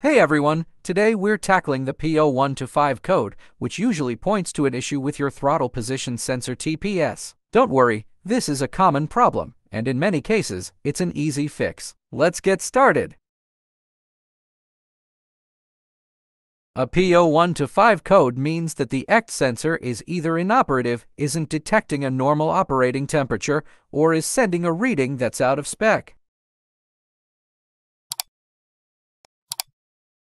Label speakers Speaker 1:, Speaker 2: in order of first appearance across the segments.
Speaker 1: Hey everyone, today we're tackling the P0125 code, which usually points to an issue with your throttle position sensor TPS. Don't worry, this is a common problem, and in many cases, it's an easy fix. Let's get started. A P0125 code means that the ECT sensor is either inoperative, isn't detecting a normal operating temperature, or is sending a reading that's out of spec.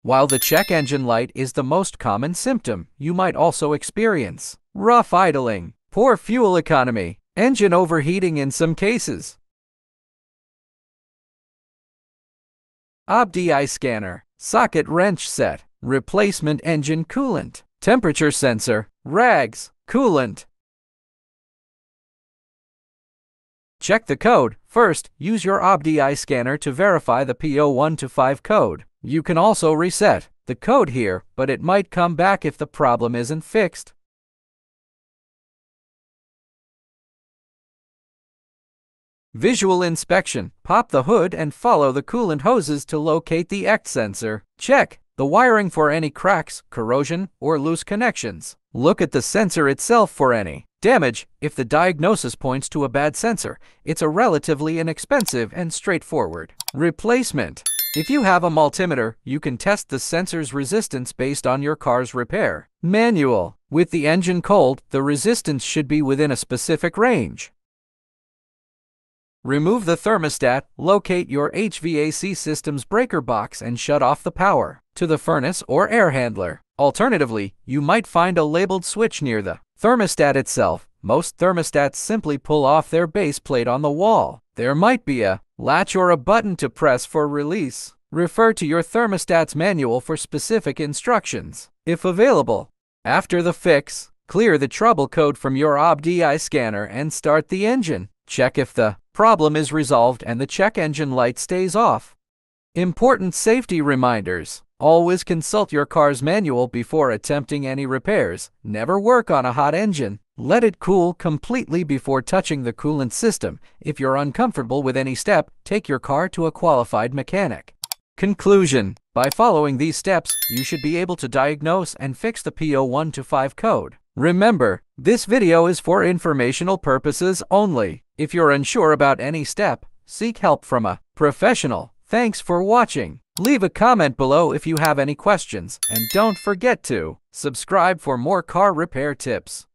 Speaker 1: While the check engine light is the most common symptom, you might also experience rough idling, poor fuel economy, engine overheating in some cases. OBDI scanner, socket wrench set, replacement engine coolant, temperature sensor, rags, coolant. Check the code. First, use your OBDI scanner to verify the P0125 code. You can also reset the code here, but it might come back if the problem isn't fixed. Visual inspection. Pop the hood and follow the coolant hoses to locate the ECT sensor. Check the wiring for any cracks, corrosion, or loose connections. Look at the sensor itself for any damage. If the diagnosis points to a bad sensor, it's a relatively inexpensive and straightforward replacement. If you have a multimeter, you can test the sensor's resistance based on your car's repair manual. With the engine cold, the resistance should be within a specific range. Remove the thermostat, locate your HVAC system's breaker box and shut off the power to the furnace or air handler. Alternatively, you might find a labeled switch near the thermostat itself. Most thermostats simply pull off their base plate on the wall. There might be a latch or a button to press for release. Refer to your thermostat's manual for specific instructions, if available. After the fix, clear the trouble code from your OBDI scanner and start the engine. Check if the problem is resolved and the check engine light stays off. Important safety reminders. Always consult your car's manual before attempting any repairs. Never work on a hot engine. Let it cool completely before touching the coolant system. If you're uncomfortable with any step, take your car to a qualified mechanic. Conclusion. By following these steps, you should be able to diagnose and fix the P0125 code. Remember, this video is for informational purposes only. If you're unsure about any step, seek help from a professional. Thanks for watching. Leave a comment below if you have any questions, and don't forget to subscribe for more car repair tips.